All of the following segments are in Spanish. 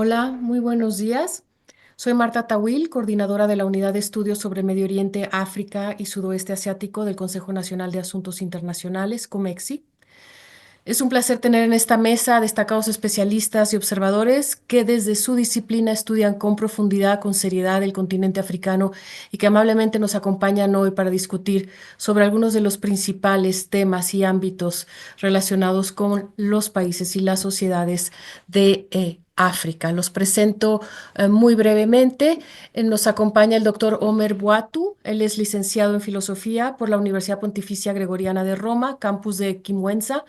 Hola, muy buenos días. Soy Marta Tawil, coordinadora de la Unidad de Estudios sobre Medio Oriente, África y Sudoeste Asiático del Consejo Nacional de Asuntos Internacionales, COMEXI. Es un placer tener en esta mesa a destacados especialistas y observadores que desde su disciplina estudian con profundidad, con seriedad el continente africano y que amablemente nos acompañan hoy para discutir sobre algunos de los principales temas y ámbitos relacionados con los países y las sociedades de África. Los presento muy brevemente. Nos acompaña el doctor Omer Boatu. Él es licenciado en Filosofía por la Universidad Pontificia Gregoriana de Roma, campus de Quimwenza,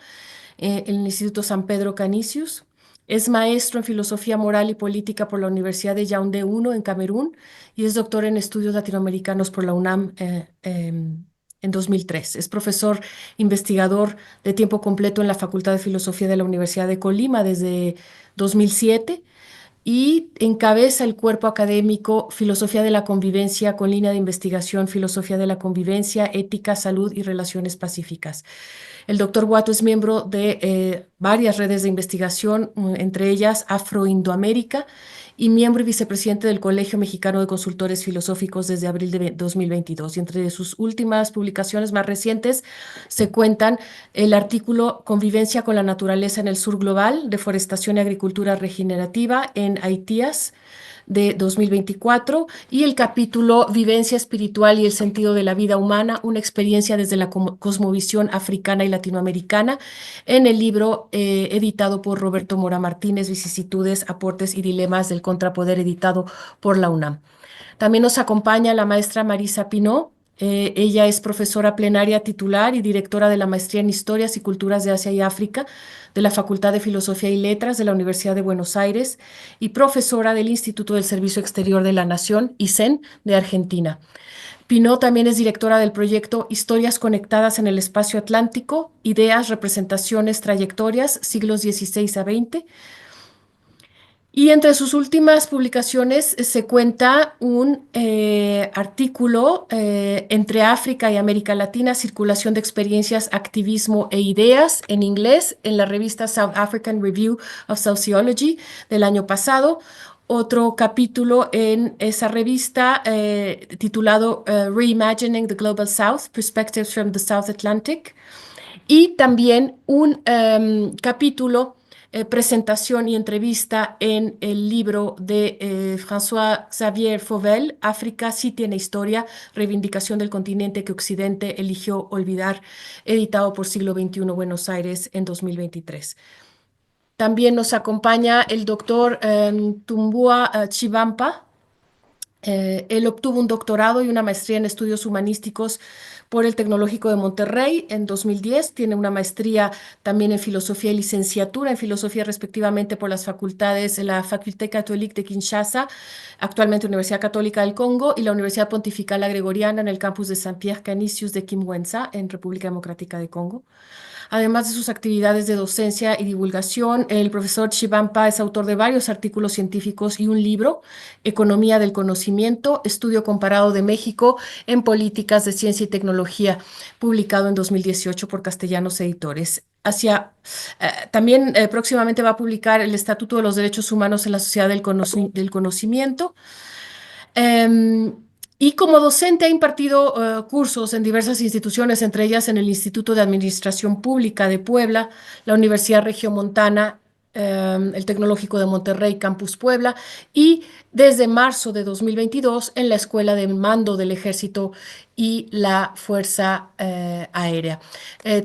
en el Instituto San Pedro Canisius. Es maestro en Filosofía Moral y Política por la Universidad de Yaoundé I en Camerún y es doctor en Estudios Latinoamericanos por la UNAM en 2003. Es profesor investigador de tiempo completo en la Facultad de Filosofía de la Universidad de Colima desde 2007 y encabeza el cuerpo académico Filosofía de la Convivencia con línea de investigación Filosofía de la Convivencia, Ética, Salud y Relaciones Pacíficas. El doctor Boatu es miembro de varias redes de investigación, entre ellas Afro-Indoamérica, y miembro y vicepresidente del Colegio Mexicano de Consultores Filosóficos desde abril de 2022. Y entre sus últimas publicaciones más recientes se cuentan el artículo Convivencia con la naturaleza en el sur global, deforestación y agricultura regenerativa en Haitías, de 2024 y el capítulo Vivencia espiritual y el sentido de la vida humana, una experiencia desde la cosmovisión africana y latinoamericana, en el libro editado por Roberto Mora Martínez, Vicisitudes, Aportes y Dilemas del Contrapoder, editado por la UNAM. También nos acompaña la maestra Marisa Pinó. Ella es profesora plenaria titular y directora de la Maestría en Historias y Culturas de Asia y África de la Facultad de Filosofía y Letras de la Universidad de Buenos Aires y profesora del Instituto del Servicio Exterior de la Nación, ISEN, de Argentina. Pinó también es directora del proyecto Historias Conectadas en el Espacio Atlántico, Ideas, Representaciones, Trayectorias, siglos XVI a XX. Y entre sus últimas publicaciones se cuenta un artículo entre África y América Latina, circulación de experiencias, activismo e ideas en inglés en la revista South African Review of Sociology del año pasado. Otro capítulo en esa revista titulado Reimagining the Global South, Perspectives from the South Atlantic. Y también un capítulo, presentación y entrevista en el libro de François-Xavier Fauvel, África sí tiene historia, reivindicación del continente que Occidente eligió olvidar, editado por Siglo XXI Buenos Aires en 2023. También nos acompaña el doctor Tumbua Chivampa. Él obtuvo un doctorado y una maestría en estudios humanísticos por el Tecnológico de Monterrey en 2010. Tiene una maestría también en filosofía y licenciatura en filosofía respectivamente por las facultades de la Faculté Catholique de Kinshasa, actualmente Universidad Católica del Congo, y la Universidad Pontifical La Gregoriana en el campus de Saint-Pierre Canisius de Kimwenza en República Democrática de Congo. Además de sus actividades de docencia y divulgación, el profesor Chivampa es autor de varios artículos científicos y un libro, Economía del Conocimiento, Estudio Comparado de México en Políticas de Ciencia y Tecnología, publicado en 2018 por Castellanos Editores. También próximamente va a publicar el Estatuto de los Derechos Humanos en la Sociedad del Conocimiento. Em, y como docente ha impartido cursos en diversas instituciones, entre ellas en el Instituto de Administración Pública de Puebla, la Universidad Regiomontana, el Tecnológico de Monterrey, Campus Puebla, y desde marzo de 2022 en la Escuela de Mando del Ejército y la Fuerza Aérea.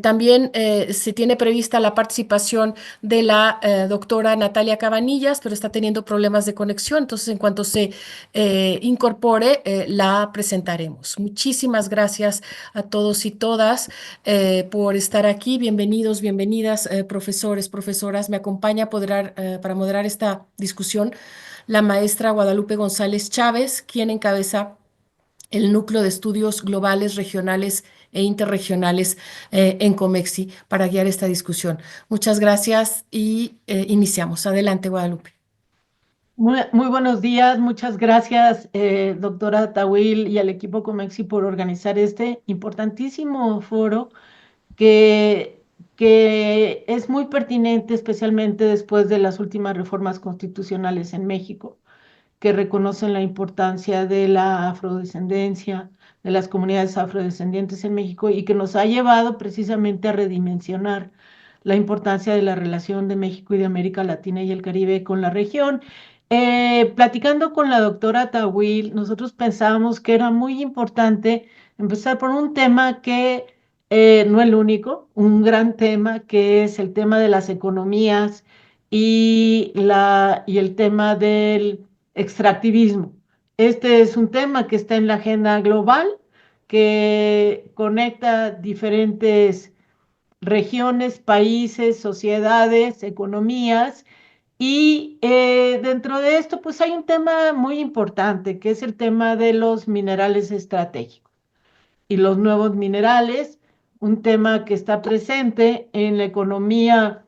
También se tiene prevista la participación de la doctora Natalia Cabanillas, pero está teniendo problemas de conexión, entonces en cuanto se incorpore, la presentaremos. Muchísimas gracias a todos y todas por estar aquí. Bienvenidos, bienvenidas, profesores, profesoras. Me acompaña para moderar esta discusión la maestra Guadalupe González Chávez, quien encabeza el Núcleo de Estudios Globales, Regionales e Interregionales en COMEXI para guiar esta discusión. Muchas gracias y iniciamos. Adelante, Guadalupe. Muy buenos días, muchas gracias, doctora Tawil y al equipo Comexi por organizar este importantísimo foro que que es muy pertinente, especialmente después de las últimas reformas constitucionales en México, que reconocen la importancia de la afrodescendencia, de las comunidades afrodescendientes en México y que nos ha llevado precisamente a redimensionar la importancia de la relación de México y de América Latina y el Caribe con la región. Platicando con la doctora Tawil, nosotros pensábamos que era muy importante empezar por un tema que no el único, un gran tema que es el tema de las economías y el tema del extractivismo. Este es un tema que está en la agenda global, que conecta diferentes regiones, países, sociedades, economías. Y dentro de esto, pues hay un tema muy importante, que es el tema de los minerales estratégicos y los nuevos minerales, un tema que está presente en la economía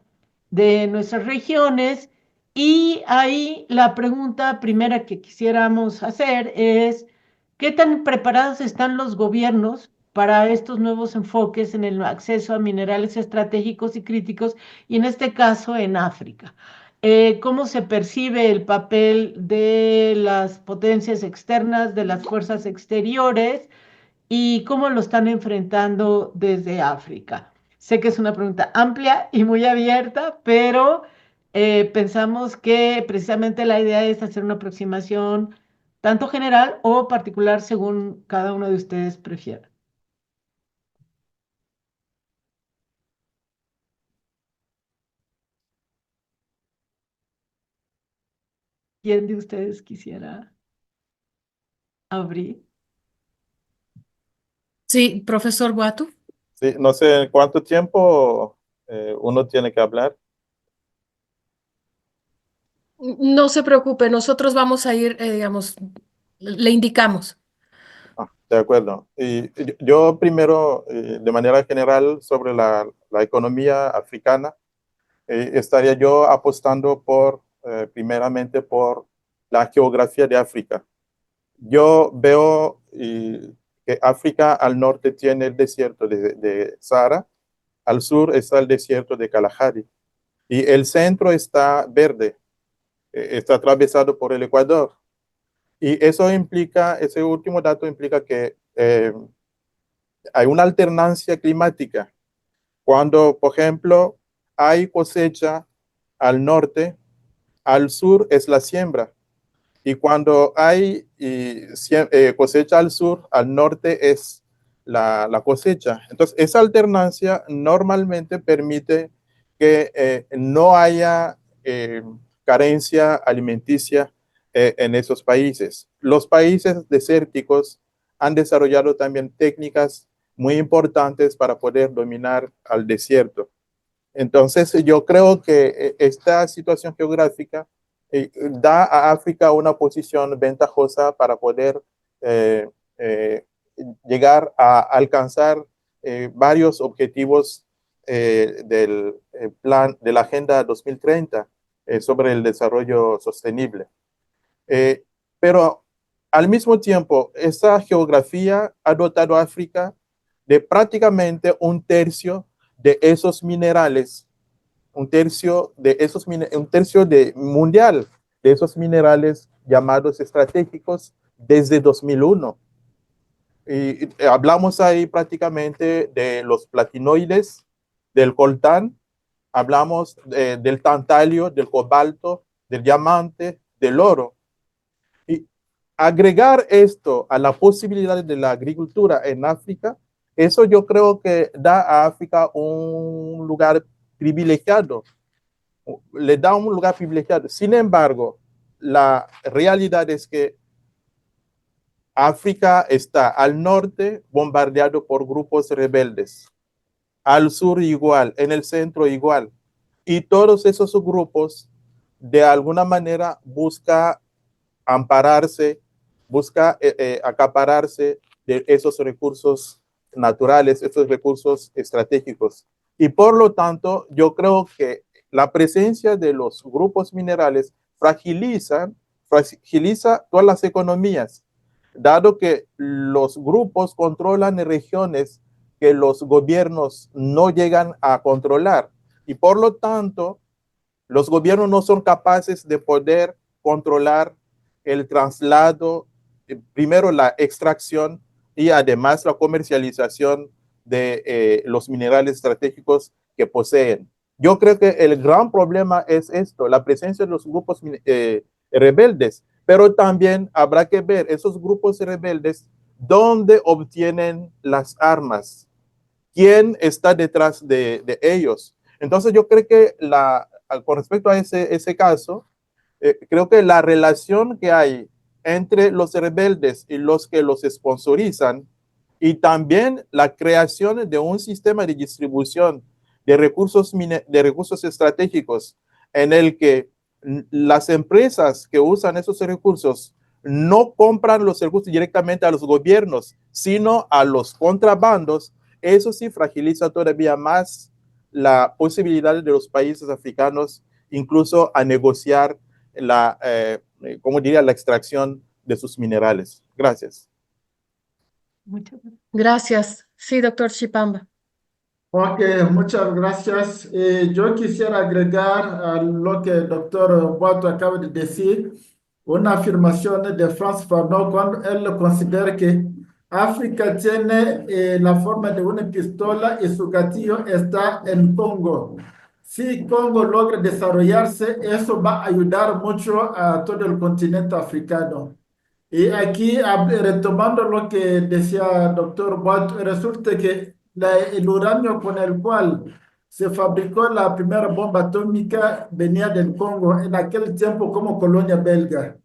de nuestras regiones. Y ahí la pregunta primera que quisiéramos hacer es, ¿qué tan preparados están los gobiernos para estos nuevos enfoques en el acceso a minerales estratégicos y críticos, y en este caso en África? ¿Cómo se percibe el papel de las potencias externas, de las fuerzas exteriores? ¿Y cómo lo están enfrentando desde África? Sé que es una pregunta amplia y muy abierta, pero pensamos que precisamente la idea es hacer una aproximación tanto general o particular según cada uno de ustedes prefiera. ¿Quién de ustedes quisiera abrir? Sí, profesor Boatu. Sí, no sé cuánto tiempo uno tiene que hablar. No se preocupe, nosotros vamos a ir, digamos, le indicamos. De acuerdo. Y yo primero, de manera general, sobre la economía africana, estaría yo apostando primeramente por la geografía de África. Yo veo que África al norte tiene el desierto de Sahara, al sur está el desierto de Kalahari y el centro está verde, está atravesado por el Ecuador. Y eso implica, ese último dato implica que hay una alternancia climática. Cuando, por ejemplo, hay cosecha al norte, al sur es la siembra. Y cuando hay cosecha al sur, al norte es la cosecha. Entonces, esa alternancia normalmente permite que no haya carencia alimenticia en esos países. Los países desérticos han desarrollado también técnicas muy importantes para poder dominar al desierto. Entonces, yo creo que esta situación geográfica da a África una posición ventajosa para poder eh, eh, llegar a alcanzar varios objetivos del plan de la Agenda 2030 sobre el desarrollo sostenible. Eh, pero al mismo tiempo, esta geografía ha dotado a África de prácticamente un tercio de esos minerales, un tercio mundial de esos minerales llamados estratégicos desde 2001. Y hablamos ahí prácticamente de los platinoides, del coltán, hablamos del tantalio, del cobalto, del diamante, del oro. Y agregar esto a la posibilidad de la agricultura en África, eso yo creo que da a África un lugar privilegiado, le da un lugar privilegiado. Sin embargo, la realidad es que África está al norte bombardeado por grupos rebeldes, al sur igual, en el centro igual. Y todos esos grupos de alguna manera buscan ampararse, busca acapararse de esos recursos naturales, esos recursos estratégicos. Y por lo tanto, yo creo que la presencia de los grupos minerales fragiliza todas las economías, dado que los grupos controlan regiones que los gobiernos no llegan a controlar. Y por lo tanto, los gobiernos no son capaces de poder controlar el traslado, primero la extracción y además la comercialización de los minerales estratégicos que poseen. Yo creo que el gran problema es esto, la presencia de los grupos rebeldes, pero también habrá que ver esos grupos rebeldes dónde obtienen las armas, quién está detrás de ellos. Entonces yo creo que con respecto a ese caso, creo que la relación que hay entre los rebeldes y los que los sponsorizan y también la creación de un sistema de distribución de recursos estratégicos en el que las empresas que usan esos recursos no compran los recursos directamente a los gobiernos, sino a los contrabandos. Eso sí fragiliza todavía más la posibilidad de los países africanos incluso a negociar como diría, la extracción de sus minerales. Gracias. Muchas gracias. Gracias. Sí, doctor Chipamba. Ok, muchas gracias. Yo quisiera agregar a lo que el doctor Boato acaba de decir, una afirmación de Franz Fanon cuando él considera que África tiene la forma de una pistola y su gatillo está en Congo. Si Congo logra desarrollarse, eso va a ayudar mucho a todo el continente africano. Y aquí, retomando lo que decía el doctor Boato, resulta que el uranio con el cual se fabricó la primera bomba atómica venía del Congo en aquel tiempo como colonia belga.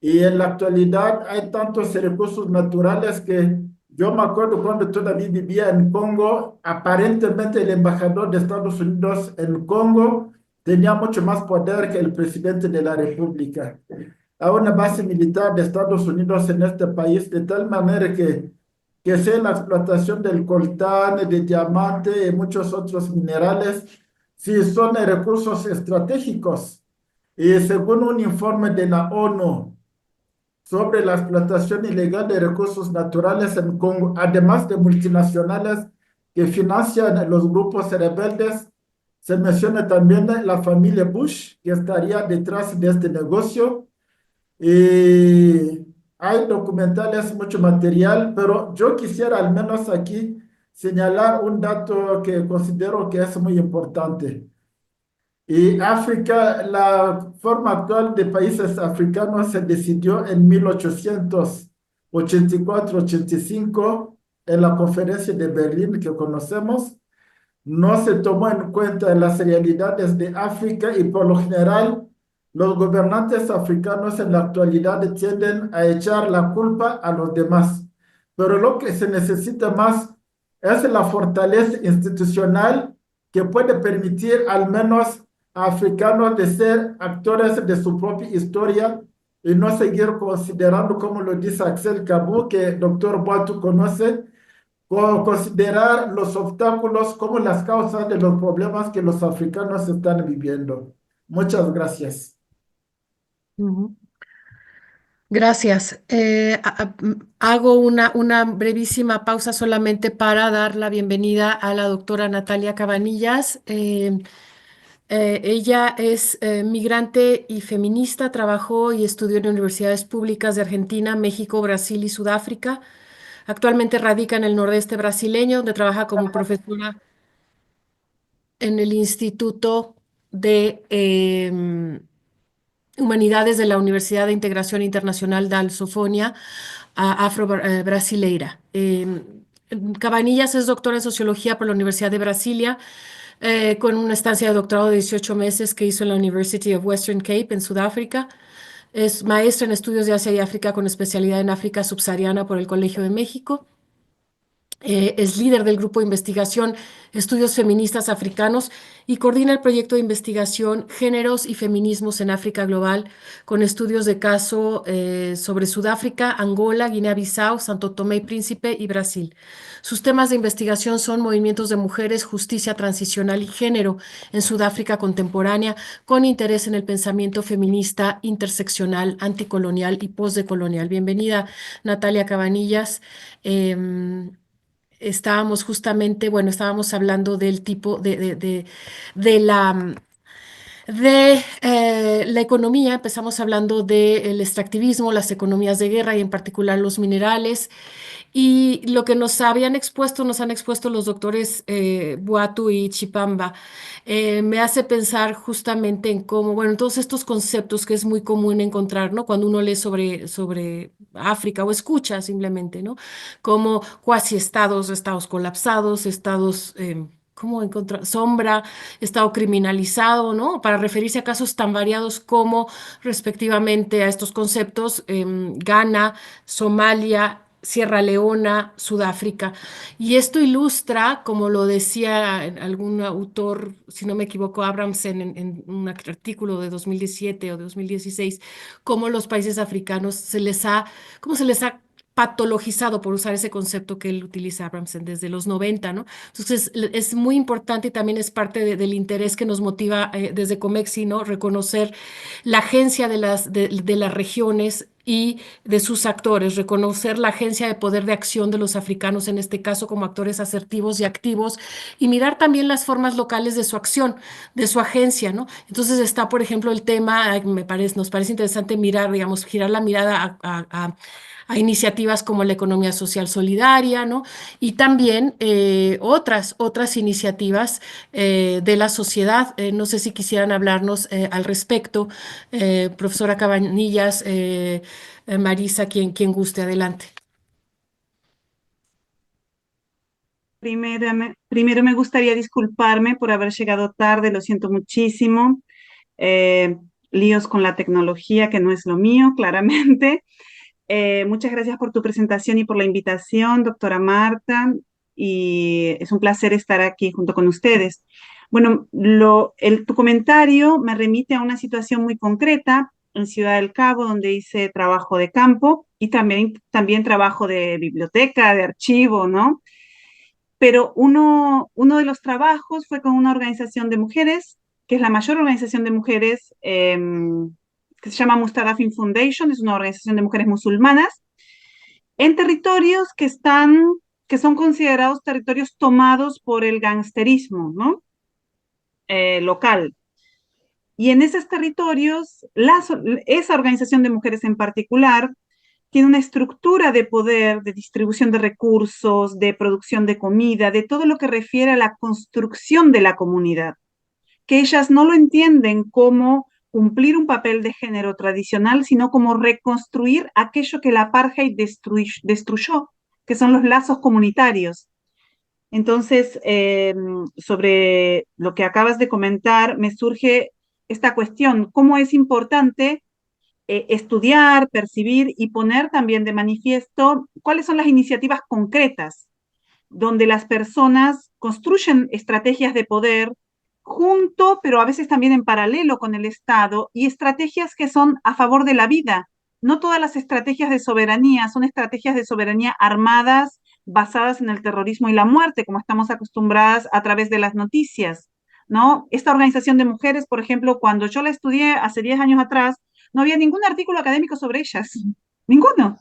Y en la actualidad hay tantos recursos naturales que yo me acuerdo cuando todavía vivía en Congo, aparentemente el embajador de Estados Unidos en Congo tenía mucho más poder que el presidente de la República. Hay una base militar de Estados Unidos en este país, de tal manera que sea la explotación del coltán, de diamante y muchos otros minerales, sí son recursos estratégicos. Y según un informe de la ONU sobre la explotación ilegal de recursos naturales en Congo, además de multinacionales que financian los grupos rebeldes, se menciona también la familia Bush, que estaría detrás de este negocio. Y hay documentales, mucho material, pero yo quisiera al menos aquí señalar un dato que considero que es muy importante. Y África, la forma actual de países africanos se decidió en 1884-85 en la conferencia de Berlín que conocemos. No se tomó en cuenta las realidades de África y por lo general los gobernantes africanos en la actualidad tienden a echar la culpa a los demás. Pero lo que se necesita más es la fortaleza institucional que puede permitir al menos a africanos de ser actores de su propia historia y no seguir considerando, como lo dice Axel Kabou, que el doctor Boato conoce, considerar los obstáculos como las causas de los problemas que los africanos están viviendo. Muchas gracias. Gracias. Hago una brevísima pausa solamente para dar la bienvenida a la doctora Natalia Cabanillas. Ella es migrante y feminista, trabajó y estudió en universidades públicas de Argentina, México, Brasil y Sudáfrica. Actualmente radica en el nordeste brasileño, donde trabaja como profesora en el Instituto de Humanidades de la Universidad de Integración Internacional da Sofonia Afro-Brasileira. Cabanillas es doctora en Sociología por la Universidad de Brasilia, con una estancia de doctorado de 18 meses que hizo en la University of Western Cape en Sudáfrica. Es maestra en estudios de Asia y África con especialidad en África subsahariana por el Colegio de México. Es líder del grupo de investigación Estudios Feministas Africanos y coordina el proyecto de investigación Géneros y Feminismos en África Global, con estudios de caso sobre Sudáfrica, Angola, Guinea-Bissau, Santo Tomé y Príncipe y Brasil. Sus temas de investigación son movimientos de mujeres, justicia transicional y género en Sudáfrica contemporánea, con interés en el pensamiento feminista, interseccional, anticolonial y postdecolonial. Bienvenida, Natalia Cabanillas. estábamos justamente, bueno, estábamos hablando del tipo de la economía, empezamos hablando del extractivismo, las economías de guerra y en particular los minerales. Y lo que nos han expuesto los doctores Boatu y Chipamba, me hace pensar justamente en cómo, bueno, todos estos conceptos que es muy común encontrar, ¿no? Cuando uno lee sobre África o escucha simplemente, ¿no? Como cuasi estados, estados colapsados, estados... ¿Cómo encontrar? Sombra, estado criminalizado, ¿no? Para referirse a casos tan variados como respectivamente a estos conceptos, Ghana, Somalia, Sierra Leona, Sudáfrica. Y esto ilustra, como lo decía algún autor, si no me equivoco, Abramson, en un artículo de 2017 o de 2016, cómo los países africanos cómo se les ha patologizado, por usar ese concepto que él utiliza, Abramson, desde los 90, ¿no? Entonces, es muy importante y también es parte del interés que nos motiva desde Comexi, ¿no? Reconocer la agencia de las regiones y de sus actores, reconocer la agencia de poder de acción de los africanos, en este caso como actores asertivos y activos, y mirar también las formas locales de su acción, de su agencia, ¿no? Entonces está, por ejemplo, el tema, nos parece interesante mirar, digamos, girar la mirada a iniciativas como la economía social solidaria, ¿no? Y también otras iniciativas de la sociedad. No sé si quisieran hablarnos al respecto, profesora Cabanillas, Marisa, quien guste, adelante. Primero me gustaría disculparme por haber llegado tarde, lo siento muchísimo. Eh, Líos con la tecnología, que no es lo mío, claramente. Muchas gracias por tu presentación y por la invitación, doctora Marta, y es un placer estar aquí junto con ustedes. Bueno, tu comentario me remite a una situación muy concreta en Ciudad del Cabo, donde hice trabajo de campo y también trabajo de biblioteca, de archivo, ¿no? Pero uno de los trabajos fue con una organización de mujeres, que es la mayor organización de mujeres, que se llama Mustadafin Foundation, es una organización de mujeres musulmanas, en territorios que son considerados territorios tomados por el gangsterismo, ¿no? Local. Y en esos territorios, esa organización de mujeres en particular tiene una estructura de poder, de distribución de recursos, de producción de comida, de todo lo que refiere a la construcción de la comunidad, que ellas no lo entienden como cumplir un papel de género tradicional, sino como reconstruir aquello que el apartheid destruyó, que son los lazos comunitarios. Entonces, sobre lo que acabas de comentar, me surge esta cuestión, cómo es importante estudiar, percibir y poner también de manifiesto cuáles son las iniciativas concretas donde las personas construyen estrategias de poder junto, pero a veces también en paralelo con el Estado, y estrategias que son a favor de la vida. No todas las estrategias de soberanía son estrategias de soberanía armadas basadas en el terrorismo y la muerte, como estamos acostumbradas a través de las noticias, ¿no? Esta organización de mujeres, por ejemplo, cuando yo la estudié hace 10 años atrás, no había ningún artículo académico sobre ellas, ninguno.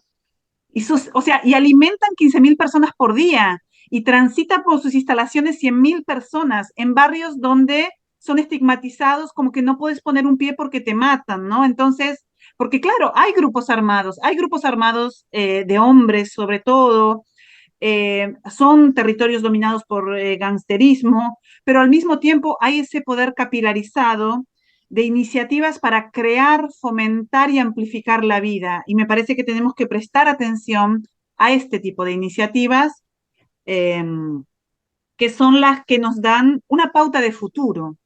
Y alimentan 15.000 personas por día y transitan por sus instalaciones 100.000 personas en barrios donde son estigmatizados como que no puedes poner un pie porque te matan, ¿no? Entonces, porque claro, hay grupos armados de hombres sobre todo, son territorios dominados por gangsterismo, pero al mismo tiempo hay ese poder capilarizado de iniciativas para crear, fomentar y amplificar la vida. Y me parece que tenemos que prestar atención a este tipo de iniciativas eh, que son las que nos dan una pauta de futuro,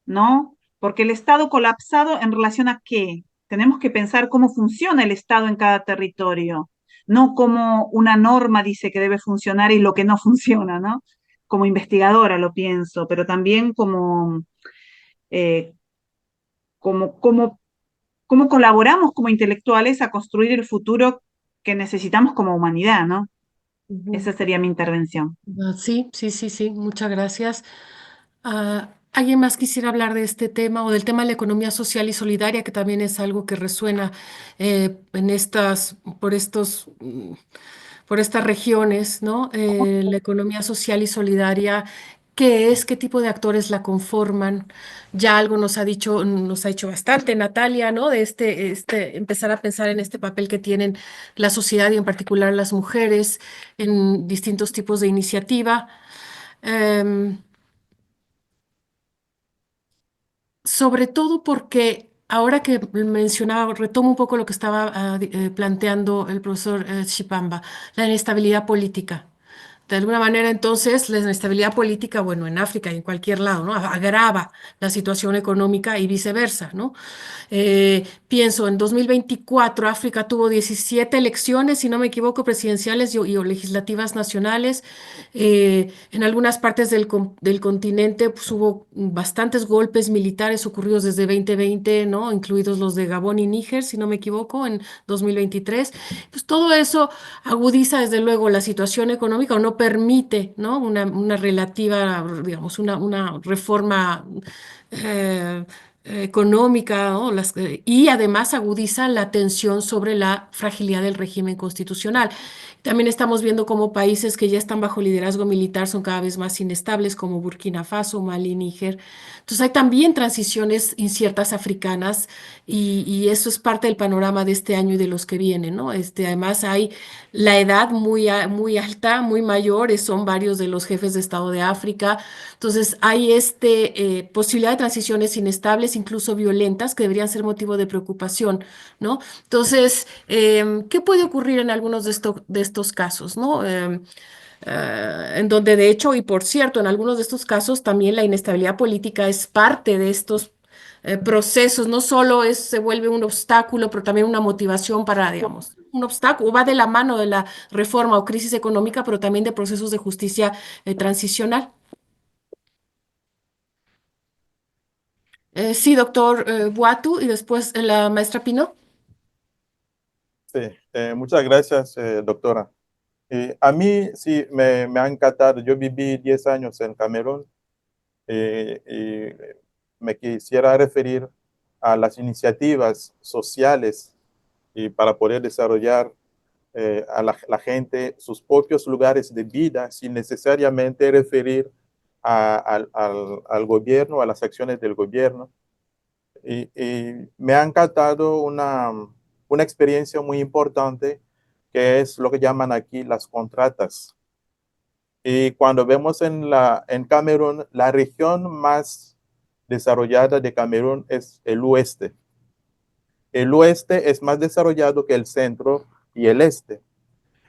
¿no? Porque el Estado colapsado en relación a qué? Tenemos que pensar cómo funciona el Estado en cada territorio, no como una norma dice que debe funcionar y lo que no funciona, ¿no? Como investigadora lo pienso, pero también eh, como cómo colaboramos como intelectuales a construir el futuro que necesitamos como humanidad, ¿no? Ujú. Esa sería mi intervención. Sí, sí, sí, sí, muchas gracias. ¿Alguien más quisiera hablar de este tema o del tema de la economía social y solidaria, que también es algo que resuena por por estas regiones, ¿no? La economía social y solidaria, ¿qué es? ¿Qué tipo de actores la conforman? Ya algo nos ha dicho bastante Natalia, ¿no? De empezar a pensar en este papel que tienen la sociedad y en particular las mujeres en distintos tipos de iniciativa. Em, Sobre todo porque ahora que mencionaba, retomo un poco lo que estaba planteando el profesor Chipamba, la inestabilidad política. De alguna manera, entonces, la inestabilidad política, bueno, en África y en cualquier lado, ¿no? Agrava la situación económica y viceversa, ¿no? Pienso, en 2024 África tuvo 17 elecciones, si no me equivoco, presidenciales o legislativas nacionales. En algunas partes del continente pues, hubo bastantes golpes militares ocurridos desde 2020, ¿no? Incluidos los de Gabón y Níger, si no me equivoco, en 2023. Pues todo eso agudiza desde luego la situación económica o no permite, ¿no? Una relativa, digamos, una reforma eh, económica, ¿no? Y además agudiza la tensión sobre la fragilidad del régimen constitucional. También estamos viendo cómo países que ya están bajo liderazgo militar son cada vez más inestables, como Burkina Faso, Mali, Níger. Entonces hay también transiciones inciertas africanas y eso es parte del panorama de este año y de los que vienen, ¿no? Además hay la edad muy alta, muy mayores, son varios de los jefes de Estado de África. Entonces hay posibilidad de transiciones inestables, incluso violentas, que deberían ser motivo de preocupación, ¿no? Entonces, ¿qué puede ocurrir en algunos de estos casos, ¿no? En donde de hecho, y por cierto, en algunos de estos casos también la inestabilidad política es parte de estos procesos, no solo se vuelve un obstáculo, pero también una motivación para, digamos, un obstáculo, va de la mano de la reforma o crisis económica, pero también de procesos de justicia transicional. Sí, doctor Boatu, y después la maestra Pino. Sí, muchas gracias, doctora. A mí sí me ha encantado. Yo viví 10 años en Camerún y me quisiera referir a las iniciativas sociales y para poder desarrollar a la gente sus propios lugares de vida sin necesariamente referir al gobierno, a las acciones del gobierno. Y me ha encantado una experiencia muy importante que es lo que llaman aquí las contratas. Y cuando vemos en Camerún, la región más desarrollada de Camerún es el oeste. El oeste es más desarrollado que el centro y el este.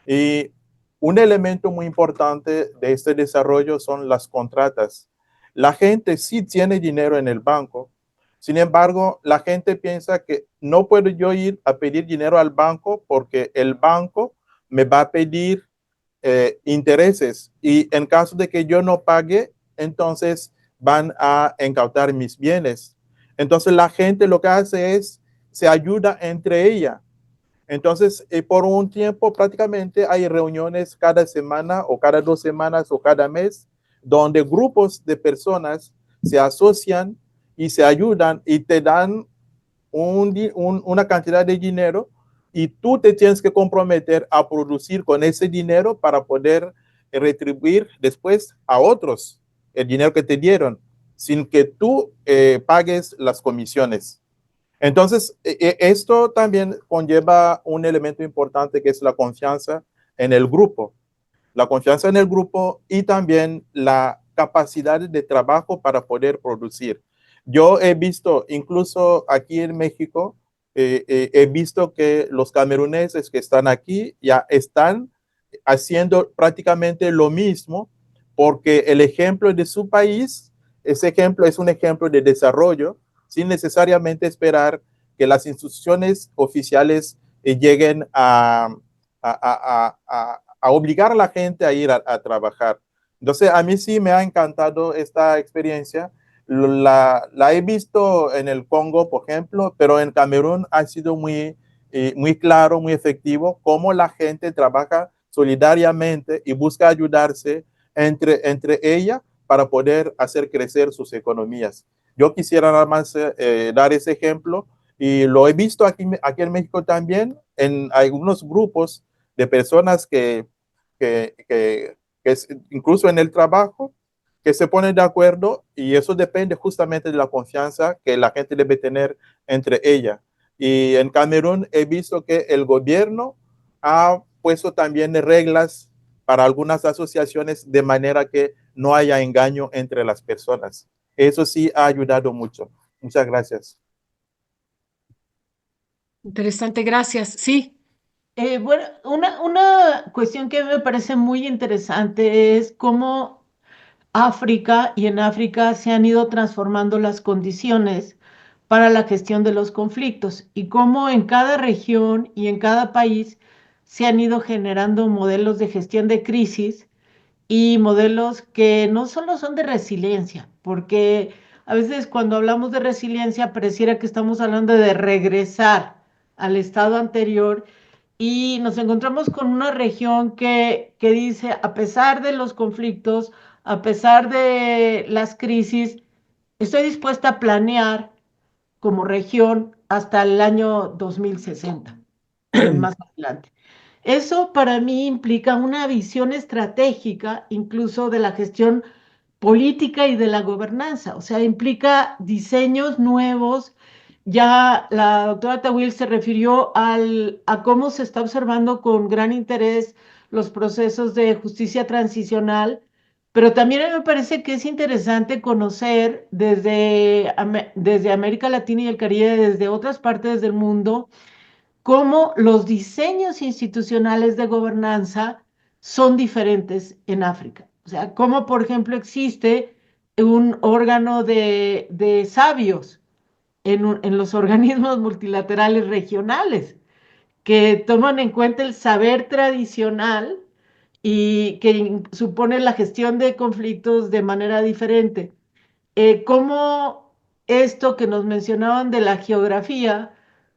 Y un elemento muy importante de este desarrollo son las contratas. La gente sí tiene dinero en el banco. Sin embargo, la gente piensa que no puedo yo ir a pedir dinero al banco porque el banco me va a pedir intereses y en caso de que yo no pague, entonces van a incautar mis bienes. Entonces la gente lo que hace es se ayuda entre ella. Entonces, por un tiempo prácticamente hay reuniones cada semana o cada 2 semanas o cada mes donde grupos de personas se asocian y se ayudan y te dan una cantidad de dinero y tú te tienes que comprometer a producir con ese dinero para poder retribuir después a otros el dinero que te dieron sin que tú pagues las comisiones. Entonces, esto también conlleva un elemento importante que es la confianza en el grupo. La confianza en el grupo y también la capacidad de trabajo para poder producir. Yo he visto, incluso aquí en México, he visto que los cameruneses que están aquí ya están haciendo prácticamente lo mismo porque el ejemplo de su país, ese ejemplo es un ejemplo de desarrollo sin necesariamente esperar que las instituciones oficiales lleguen a obligar a la gente a ir a trabajar. Entonces, a mí sí me ha encantado esta experiencia. La he visto en el Congo, por ejemplo, pero en Camerún ha sido muy claro, muy efectivo, cómo la gente trabaja solidariamente y busca ayudarse entre ella para poder hacer crecer sus economías. Yo quisiera nada más dar ese ejemplo y lo he visto aquí en México también en algunos grupos de personas que incluso en el trabajo, que se ponen de acuerdo, y eso depende justamente de la confianza que la gente debe tener entre ella. Y en Camerún he visto que el gobierno ha puesto también reglas para algunas asociaciones de manera que no haya engaño entre las personas. Eso sí ha ayudado mucho. Muchas gracias. Interesante, gracias. Sí, Bueno, una cuestión que me parece muy interesante es cómo África y en África se han ido transformando las condiciones para la gestión de los conflictos y cómo en cada región y en cada país se han ido generando modelos de gestión de crisis y modelos que no solo son de resiliencia, porque a veces cuando hablamos de resiliencia pareciera que estamos hablando de regresar al estado anterior y nos encontramos con una región que dice, a pesar de los conflictos, a pesar de las crisis, estoy dispuesta a planear como región hasta el año 2060, más adelante. Eso para mí implica una visión estratégica, incluso de la gestión política y de la gobernanza, o sea, implica diseños nuevos. Ya la doctora Tawil se refirió a cómo se está observando con gran interés los procesos de justicia transicional, pero también a mí me parece que es interesante conocer desde América Latina y el Caribe, desde otras partes del mundo, cómo los diseños institucionales de gobernanza son diferentes en África. O sea, cómo, por ejemplo, existe un órgano de sabios en los organismos multilaterales regionales que toman en cuenta el saber tradicional y que supone la gestión de conflictos de manera diferente. Cómo esto que nos mencionaban de la geografía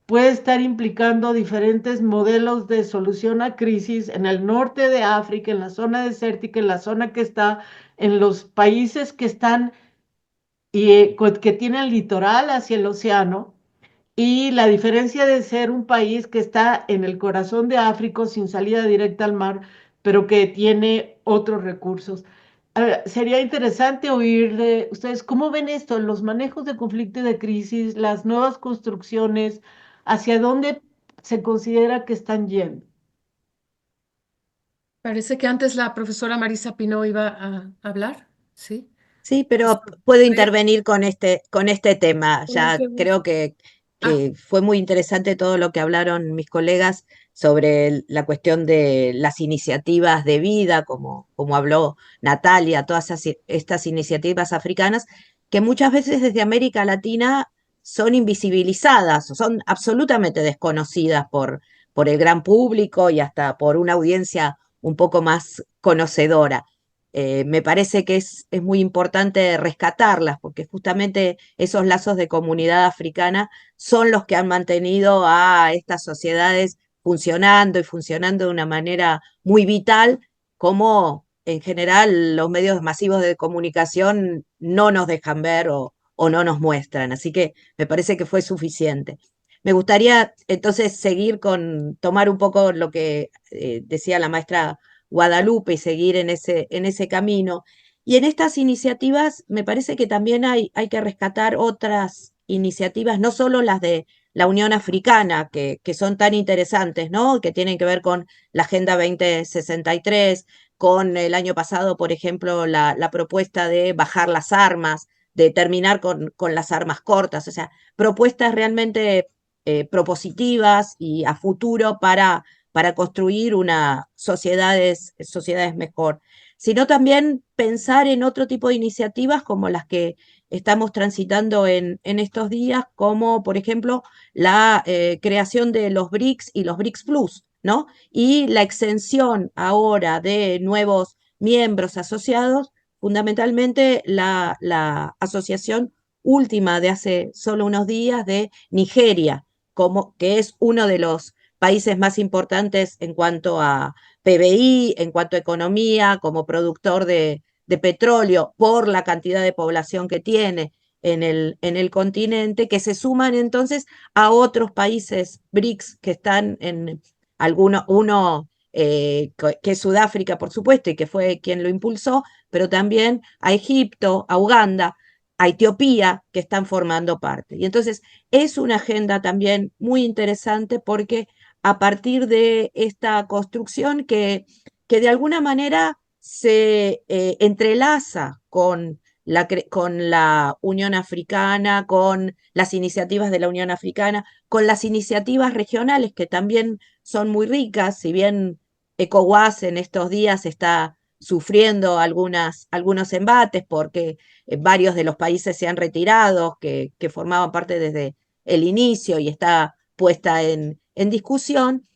puede estar implicando diferentes modelos de solución a crisis en el norte de África, en la zona desértica, en la zona que está en los países que están y que tienen litoral hacia el océano, y la diferencia de ser un país que está en el corazón de África sin salida directa al mar, pero que tiene otros recursos. Sería interesante oír de ustedes cómo ven esto, los manejos de conflicto y de crisis, las nuevas construcciones, hacia dónde se considera que están yendo. parece que antes la profesora Marisa Pino iba a hablar. Sí. Sí, Es- pero puedo Creo. intervenir con este tema. Oh, Ya qué gusto. creo que, Ah, que fue muy interesante todo lo que hablaron mis colegas sobre la cuestión de las iniciativas de vida, como habló Natalia, todas estas iniciativas africanas, que muchas veces desde América Latina son invisibilizadas, o son absolutamente desconocidas por el gran público y hasta por una audiencia un poco más conocedora. Me parece que es muy importante rescatarlas, porque justamente esos lazos de comunidad africana son los que han mantenido a estas sociedades funcionando y funcionando de una manera muy vital, como en general los medios masivos de comunicación no nos dejan ver o no nos muestran. Así que me parece que fue suficiente. Me gustaría entonces tomar un poco lo que decía la maestra Guadalupe y seguir en ese camino. Y en estas iniciativas me parece que también hay que rescatar otras iniciativas, no solo las de la Unión Africana, que son tan interesantes, ¿no? Que tienen que ver con la Agenda 2063, con el año pasado, por ejemplo, la propuesta de bajar las armas, de terminar con las armas cortas, o sea, propuestas realmente propositivas y a futuro para construir sociedades mejor, sino también pensar en otro tipo de iniciativas como las que estamos transitando en estos días, como por ejemplo la creación de los BRICS y los BRICS Plus, ¿no? Y la exención ahora de nuevos miembros asociados, fundamentalmente la asociación última de hace solo unos días de Nigeria, que es uno de los países más importantes en cuanto a PBI, en cuanto a economía, como productor de petróleo, por la cantidad de población que tiene en el continente, que se suman entonces a otros países BRICS que están uno que es Sudáfrica, por supuesto, y que fue quien lo impulsó, pero también a Egipto, a Uganda, a Etiopía, que están formando parte. Y entonces es una agenda también muy interesante porque a partir de esta construcción que de alguna manera se entrelaza con la Unión Africana, con las iniciativas de la Unión Africana, con las iniciativas regionales que también son muy ricas, si bien ECOWAS en estos días está sufriendo algunos embates porque varios de los países se han retirado, que formaban parte desde el inicio y está puesta en discusión.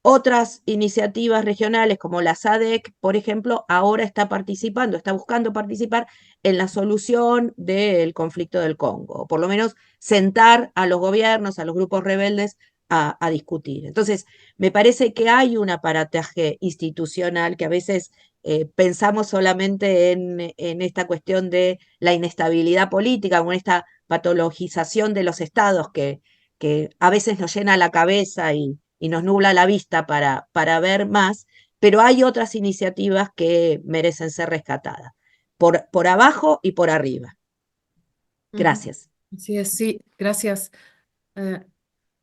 Otras iniciativas regionales como la SADC, por ejemplo, ahora está buscando participar en la solución del conflicto del Congo, o por lo menos sentar a los gobiernos, a los grupos rebeldes a discutir. Entonces, me parece que hay un aparataje institucional que a veces pensamos solamente en esta cuestión de la inestabilidad política, con esta patologización de los estados que a veces nos llena la cabeza y nos nubla la vista para ver más, pero hay otras iniciativas que merecen ser rescatadas, por abajo y por arriba. Gracias. Así es, sí, gracias.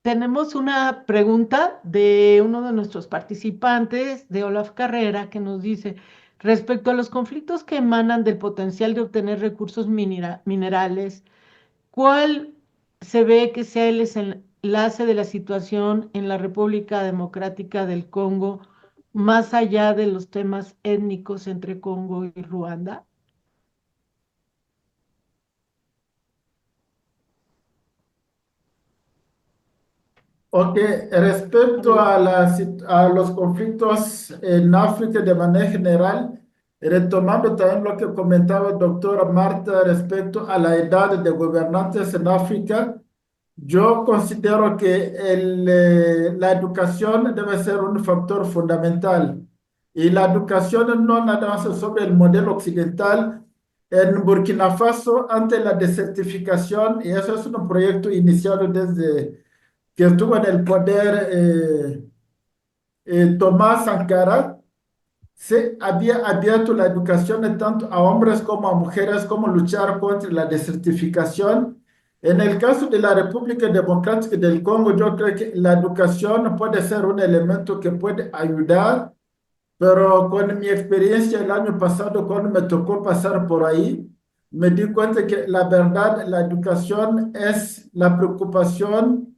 Tenemos una pregunta de uno de nuestros participantes, de Olaf Carrera, que nos dice, respecto a los conflictos que emanan del potencial de obtener recursos minerales, ¿cuál se ve que sea el desenlace de la situación en la República Democrática del Congo, más allá de los temas étnicos entre Congo y Ruanda? Ok, respecto a, a los conflictos en África de manera general, retomando también lo que comentaba el doctor Marta respecto a la edad de gobernantes en África, yo considero que la educación debe ser un factor fundamental. Y la educación no nada más sobre el modelo occidental. En Burkina Faso, ante la desertificación, y eso es un proyecto iniciado desde que estuvo en el poder Tomás Sankara, se había abierto la educación tanto a hombres como a mujeres, como luchar contra la desertificación. En el caso de la República Democrática del Congo, yo creo que la educación puede ser un elemento que puede ayudar, pero con mi experiencia el año pasado, cuando me tocó pasar por ahí, me di cuenta que la verdad, la educación es la preocupación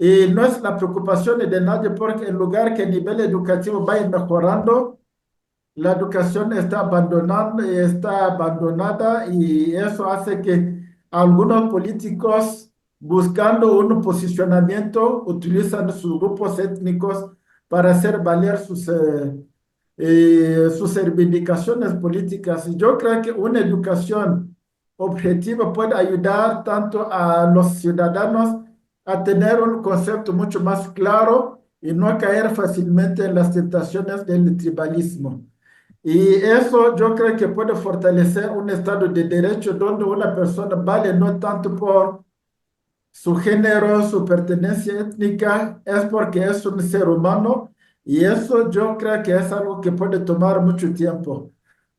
y no es la preocupación de nadie porque en lugar que el nivel educativo vaya mejorando, la educación está abandonada y eso hace que algunos políticos buscando un posicionamiento utilizan sus grupos étnicos para hacer valer sus reivindicaciones políticas. Y yo creo que una educación objetiva puede ayudar tanto a los ciudadanos a tener un concepto mucho más claro y no caer fácilmente en las tentaciones del tribalismo. Y eso yo creo que puede fortalecer un Estado de Derecho donde una persona vale no tanto por su género, su pertenencia étnica, es porque es un ser humano y eso yo creo que es algo que puede tomar mucho tiempo.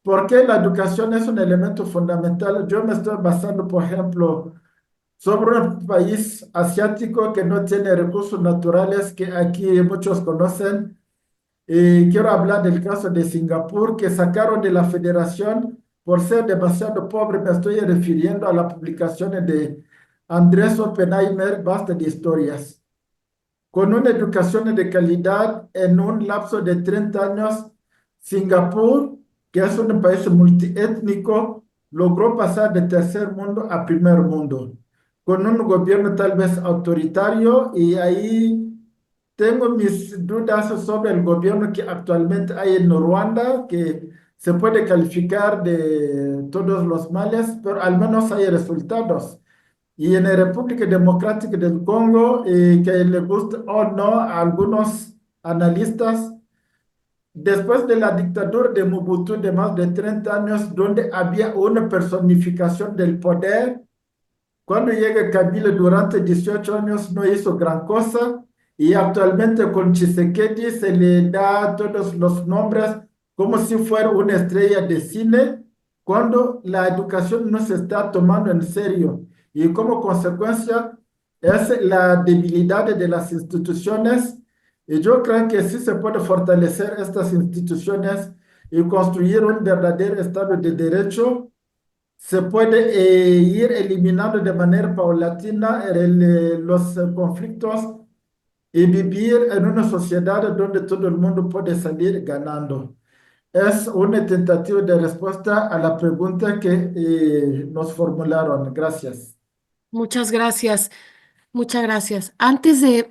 Porque la educación es un elemento fundamental. Yo me estoy basando, por ejemplo, sobre un país asiático que no tiene recursos naturales que aquí muchos conocen. Y quiero hablar del caso de Singapur, que sacaron de la federación por ser demasiado pobre. Me estoy refiriendo a las publicaciones de Andrés Oppenheimer, Basta de Historias. Con una educación de calidad en un lapso de 30 años, Singapur, que es un país multiétnico, logró pasar de tercer mundo a primer mundo, con un gobierno tal vez autoritario y ahí tengo mis dudas sobre el gobierno que actualmente hay en Ruanda, que se puede calificar de todos los males, pero al menos hay resultados. Y en la República Democrática del Congo, que le guste o no a algunos analistas, después de la dictadura de Mobutu de más de 30 años, donde había una personificación del poder, cuando llega Kabila durante 18 años no hizo gran cosa y actualmente con Tshisekedi se le da todos los nombres como si fuera una estrella de cine, cuando la educación no se está tomando en serio. Y como consecuencia es la debilidad de las instituciones. Y yo creo que sí se puede fortalecer estas instituciones y construir un verdadero Estado de Derecho. Se puede ir eliminando de manera paulatina los conflictos y vivir en una sociedad donde todo el mundo puede salir ganando. Es una tentativa de respuesta a la pregunta que nos formularon. Gracias. Muchas gracias. Muchas gracias. Antes de,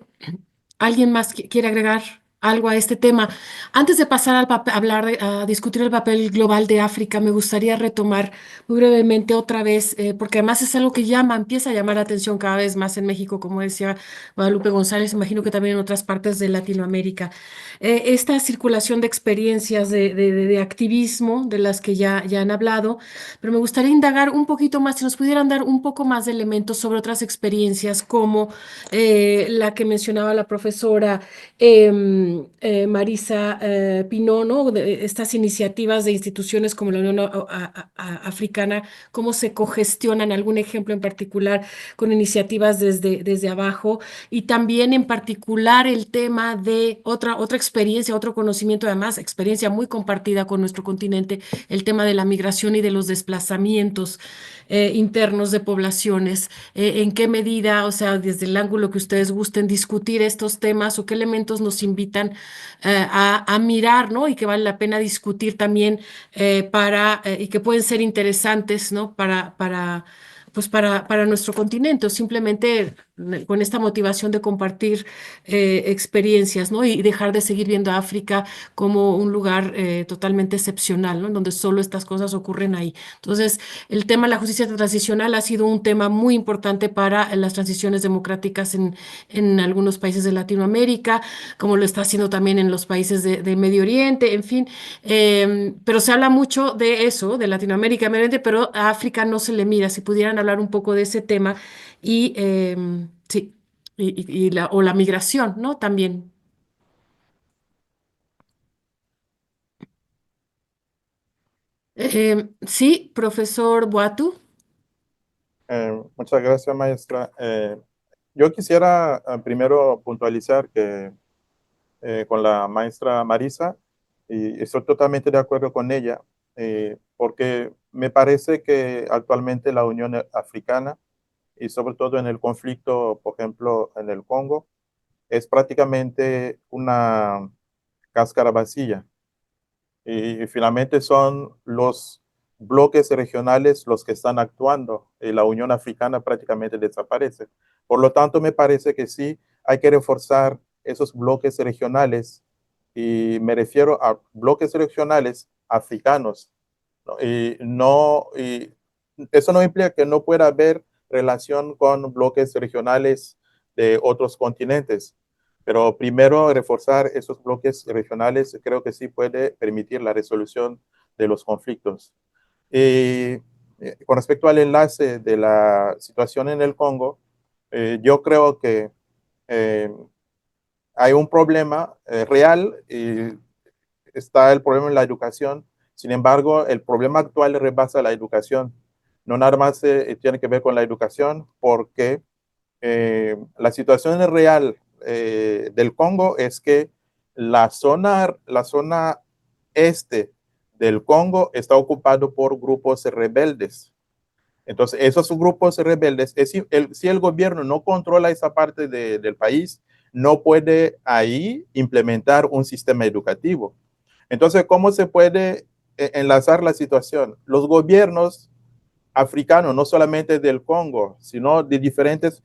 ¿alguien más quiere agregar algo a este tema? Antes de pasar a discutir el papel global de África, me gustaría retomar muy brevemente otra vez, porque además es algo que empieza a llamar la atención cada vez más en México, como decía Guadalupe González, imagino que también en otras partes de Latinoamérica. Esta circulación de experiencias de activismo de las que ya han hablado, pero me gustaría indagar un poquito más, si nos pudieran dar un poco más de elementos sobre otras experiencias como la que mencionaba la profesora Marisa Pinón, ¿no? Estas iniciativas de instituciones como la Unión Africana, cómo se cogestionan, algún ejemplo en particular con iniciativas desde abajo, y también en particular el tema de otra experiencia, otro conocimiento, además, experiencia muy compartida con nuestro continente, el tema de la migración y de los desplazamientos internos de poblaciones. ¿En qué medida, o sea, desde el ángulo que ustedes gusten discutir estos temas o qué elementos nos invitan a mirar, ¿no? Y que vale la pena discutir también y que pueden ser interesantes, ¿no? Pues para nuestro continente, o simplemente con esta motivación de compartir experiencias, ¿no? Y dejar de seguir viendo a África como un lugar totalmente excepcional, ¿no? En donde solo estas cosas ocurren ahí. Entonces, el tema de la justicia transicional ha sido un tema muy importante para las transiciones democráticas en algunos países de Latinoamérica, como lo está haciendo también en los países de Medio Oriente, en fin. Pero se habla mucho de eso, de Latinoamérica, Medio Oriente, pero a África no se le mira. Si pudieran hablar un poco de ese tema y sí, o la migración, ¿no? También. Sí, profesor Boatu. Muchas gracias, maestra. Yo quisiera primero puntualizar que con la maestra Marisa, y estoy totalmente de acuerdo con ella, porque me parece que actualmente la Unión Africana, y sobre todo en el conflicto, por ejemplo, en el Congo, es prácticamente una cáscara vacía. Y finalmente son los bloques regionales los que están actuando, y la Unión Africana prácticamente desaparece. Por lo tanto, me parece que sí hay que reforzar esos bloques regionales, y me refiero a bloques regionales africanos, ¿no? Y eso no implica que no pueda haber relación con bloques regionales de otros continentes, pero primero reforzar esos bloques regionales creo que sí puede permitir la resolución de los conflictos. Y con respecto al enlace de la situación en el Congo, yo creo que eh, hay un problema real, y está el problema en la educación. Sin embargo, el problema actual rebasa la educación. No nada más tiene que ver con la educación, porque la situación real del Congo es que la zona este del Congo está ocupado por grupos rebeldes. Entonces, esos grupos rebeldes, si el gobierno no controla esa parte del país, no puede ahí implementar un sistema educativo. Entonces, ¿cómo se puede enlazar la situación? Los gobiernos africanos, no solamente del Congo, sino de diferentes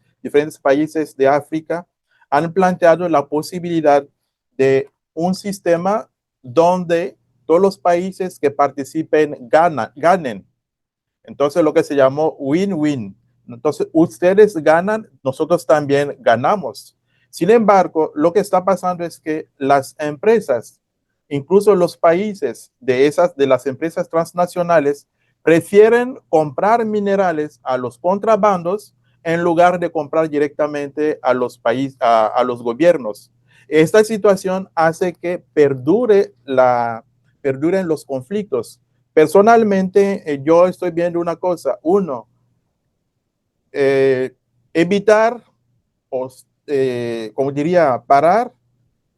países de África, han planteado la posibilidad de un sistema donde todos los países que participen ganen. Entonces, lo que se llamó win-win. Entonces, ustedes ganan, nosotros también ganamos. Sin embargo, lo que está pasando es que las empresas, incluso los países de las empresas transnacionales, prefieren comprar minerales a los contrabandos en lugar de comprar directamente a los países, a los gobiernos. Esta situación hace que perduren los conflictos. Personalmente, yo estoy viendo una cosa. Uno, evitar, o, como diría, parar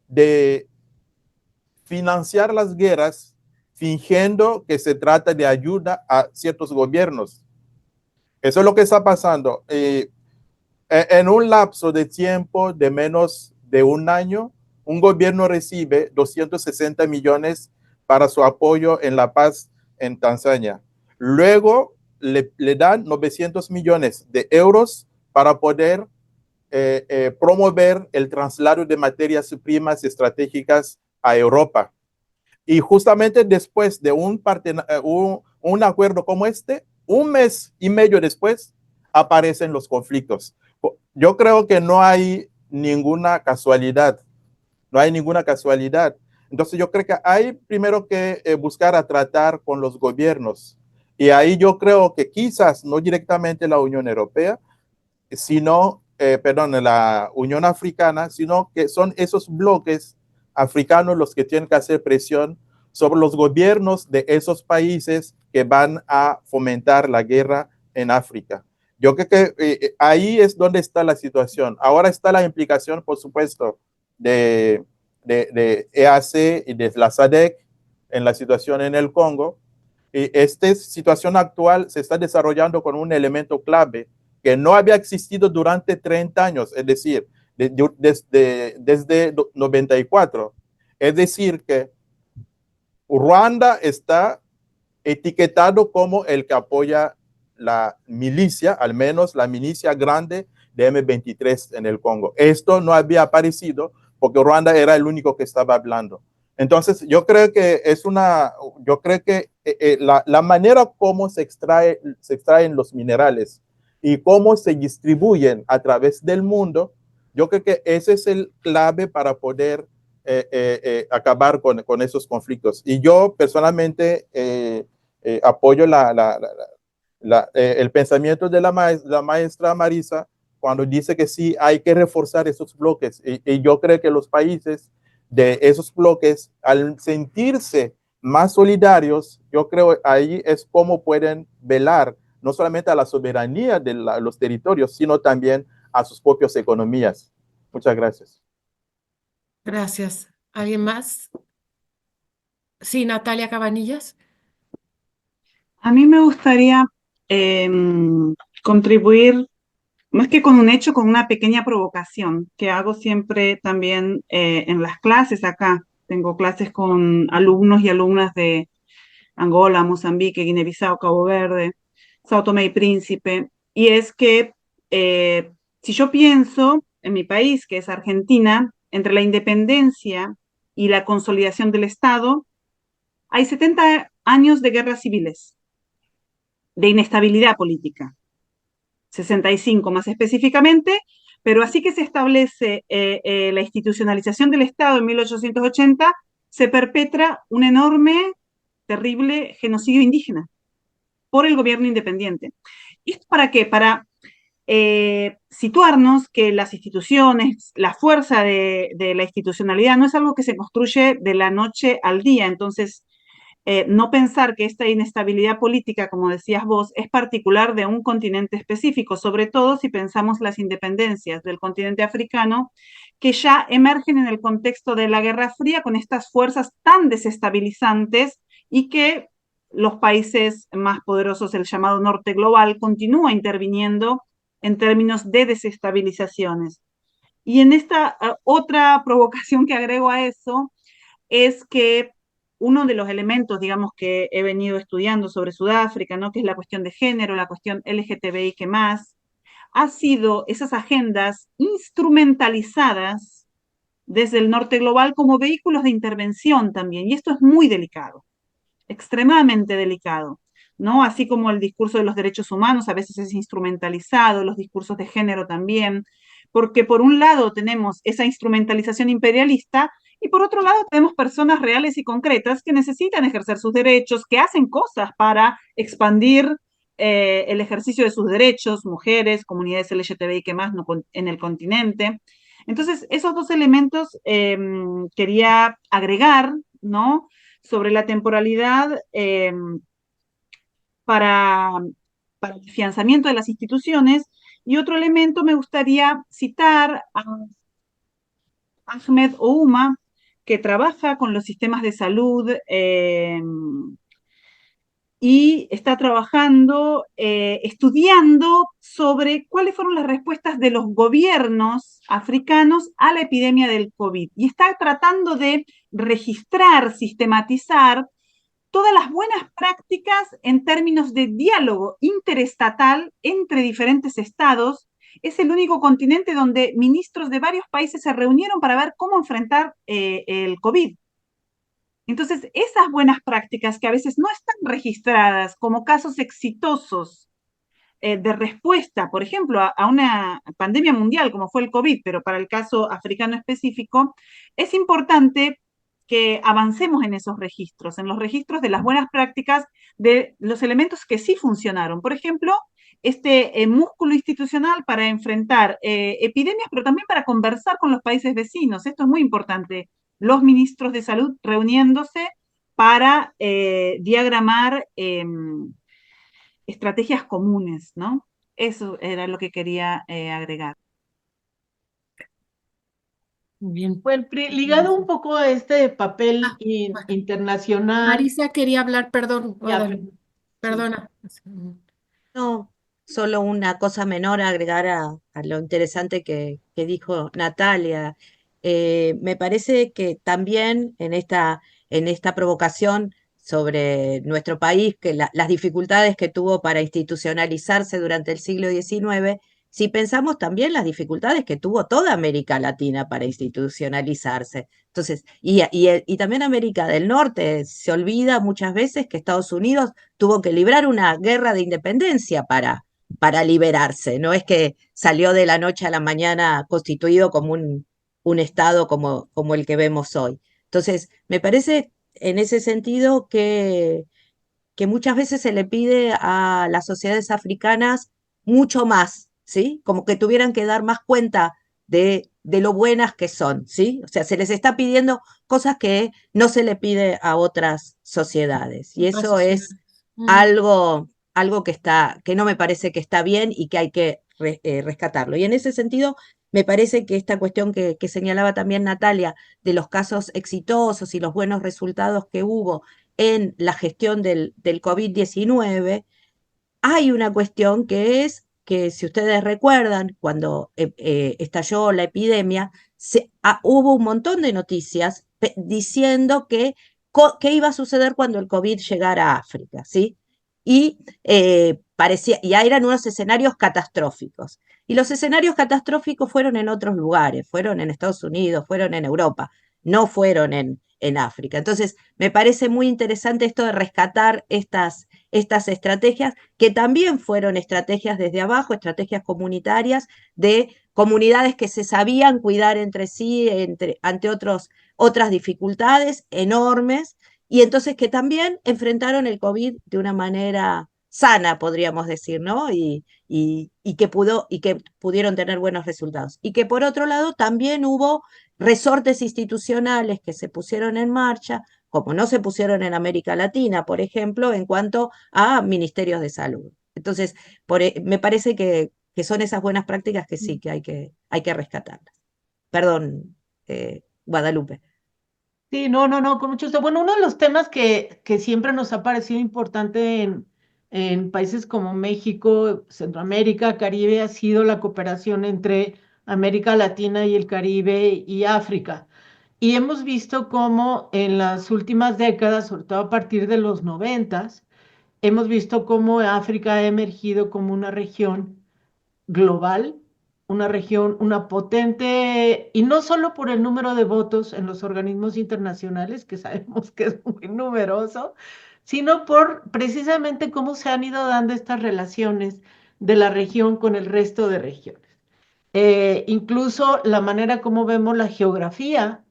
de financiar las guerras fingiendo que se trata de ayuda a ciertos gobiernos. Eso es lo que está pasando. En un lapso de tiempo de menos de un año, un gobierno recibe 260 millones para su apoyo en la paz en Tanzania. Luego le dan 900 millones de euros para poder promover el traslado de materias primas estratégicas a Europa. Y justamente después de un acuerdo como este, un mes y medio después, aparecen los conflictos. Yo creo que no hay ninguna casualidad. No hay ninguna casualidad. Entonces yo creo que hay primero que buscar a tratar con los gobiernos. Y ahí yo creo que quizás no directamente la Unión Europea, sino, la Unión Africana, sino que son esos bloques africanos los que tienen que hacer presión sobre los gobiernos de esos países que van a fomentar la guerra en África. Yo creo que ahí es donde está la situación. Ahora está la implicación, por supuesto, de EAC y de la SADC en la situación en el Congo. Y esta situación actual se está desarrollando con un elemento clave que no había existido durante 30 años, es decir, desde 94. Es decir, que Ruanda está etiquetado como el que apoya la milicia, al menos la milicia grande de M23 en el Congo. Esto no había aparecido porque Ruanda era el único que estaba hablando. Entonces, yo creo que la manera como se extraen los minerales y cómo se distribuyen a través del mundo, yo creo que ese es el clave para poder acabar con esos conflictos. Y yo personalmente apoyo el pensamiento de la maestra Marisa cuando dice que sí hay que reforzar esos bloques. Y yo creo que los países de esos bloques, al sentirse más solidarios, yo creo ahí es como pueden velar no solamente a la soberanía de los territorios, sino también a sus propias economías. Muchas gracias. Gracias. ¿Alguien más? Sí, Natalia Cabanillas. A mí me gustaría contribuir, más que con un hecho, con una pequeña provocación que hago siempre también en las clases acá. Tengo clases con alumnos y alumnas de Angola, Mozambique, Guinea-Bissau, Cabo Verde, Sao Tomé y Príncipe. Y es que si yo pienso en mi país, que es Argentina, entre la independencia y la consolidación del Estado, hay 70 años de guerras civiles, de inestabilidad política, 65 más específicamente, pero así que se establece la institucionalización del Estado en 1880, se perpetra un enorme, terrible genocidio indígena por el gobierno independiente. ¿Y esto para qué? Para situarnos que las instituciones, la fuerza de la institucionalidad no es algo que se construye de la noche al día. Entonces, no pensar que esta inestabilidad política, como decías vos, es particular de un continente específico, sobre todo si pensamos las independencias del continente africano, que ya emergen en el contexto de la Guerra Fría con estas fuerzas tan desestabilizantes y que los países más poderosos, el llamado norte global, continúa interviniendo en términos de desestabilizaciones. Y en esta otra provocación que agrego a eso es que uno de los elementos, digamos, que he venido estudiando sobre Sudáfrica, ¿no? Que es la cuestión de género, la cuestión LGTBI, que más, ha sido esas agendas instrumentalizadas desde el norte global como vehículos de intervención también. Y esto es muy delicado, extremadamente delicado, ¿no? Así como el discurso de los derechos humanos a veces es instrumentalizado, los discursos de género también, porque por un lado tenemos esa instrumentalización imperialista y por otro lado tenemos personas reales y concretas que necesitan ejercer sus derechos, que hacen cosas para expandir el ejercicio de sus derechos, mujeres, comunidades LGTBI que más en el continente. Entonces, esos dos elementos quería agregar, ¿no? Sobre la temporalidad para, para el afianzamiento de las instituciones. Y otro elemento me gustaría citar a Ahmed Ouma, que trabaja con los sistemas de salud y está trabajando, estudiando sobre cuáles fueron las respuestas de los gobiernos africanos a la epidemia del COVID. Y está tratando de registrar, sistematizar todas las buenas prácticas en términos de diálogo interestatal entre diferentes estados. Es el único continente donde ministros de varios países se reunieron para ver cómo enfrentar el COVID. Entonces, esas buenas prácticas que a veces no están registradas como casos exitosos de respuesta, por ejemplo, a una pandemia mundial como fue el COVID, pero para el caso africano específico, es importante que avancemos en esos registros, en los registros de las buenas prácticas, de los elementos que sí funcionaron. Por ejemplo, este músculo institucional para enfrentar epidemias, pero también para conversar con los países vecinos. Esto es muy importante. Los ministros de salud reuniéndose para diagramar estrategias comunes, ¿no? Eso era lo que quería agregar. Bien. Bueno, ligado un poco a este papel Bueno. internacional. Marisa quería hablar, perdón, Ya, Guadalupe, sí. perdona. No, solo una cosa menor a agregar a lo interesante que dijo Natalia. Me parece que también en esta provocación sobre nuestro país, que las dificultades que tuvo para institucionalizarse durante el siglo XIX, si pensamos también las dificultades que tuvo toda América Latina para institucionalizarse. Entonces, y también América del Norte, se olvida muchas veces que Estados Unidos tuvo que librar una guerra de independencia para liberarse. No es que salió de la noche a la mañana constituido como un Estado como el que vemos hoy. Entonces, me parece en ese sentido que muchas veces se le pide a las sociedades africanas mucho más, ¿sí? Como que tuvieran que dar más cuenta de lo buenas que son, ¿sí? O sea, se les está pidiendo cosas que no se le pide a otras sociedades. Y Otras eso es sociedades. Mm. algo que no me parece que está bien y que hay que rescatarlo. Y en ese sentido, me parece que esta cuestión que señalaba también Natalia, de los casos exitosos y los buenos resultados que hubo en la gestión del COVID-19, hay una cuestión que es que, si ustedes recuerdan, cuando estalló la epidemia, hubo un montón de noticias diciendo qué iba a suceder cuando el COVID llegara a África, ¿sí? Y ya eran unos escenarios catastróficos. Y los escenarios catastróficos fueron en otros lugares, fueron en Estados Unidos, fueron en Europa, no fueron en África. Entonces, me parece muy interesante esto de rescatar estas estrategias, que también fueron estrategias desde abajo, estrategias comunitarias de comunidades que se sabían cuidar entre sí ante otras dificultades enormes, y entonces que también enfrentaron el COVID de una manera sana, podríamos decir, ¿no? Y que pudieron tener buenos resultados. Y que por otro lado también hubo resortes institucionales que se pusieron en marcha, como no se pusieron en América Latina, por ejemplo, en cuanto a ministerios de salud. Entonces, me parece que son esas buenas prácticas que sí, que hay que rescatarlas. Perdón, Guadalupe. Sí, no, con mucho gusto. Bueno, uno de los temas que siempre nos ha parecido importante en países como México, Centroamérica, Caribe, ha sido la cooperación entre América Latina y el Caribe y África. Y hemos visto cómo en las últimas décadas, sobre todo a partir de los 90, hemos visto cómo África ha emergido como una región global, una región, una potente, y no solo por el número de votos en los organismos internacionales, que sabemos que es muy numeroso, sino por precisamente cómo se han ido dando estas relaciones de la región con el resto de regiones. Incluso la manera como vemos la geografía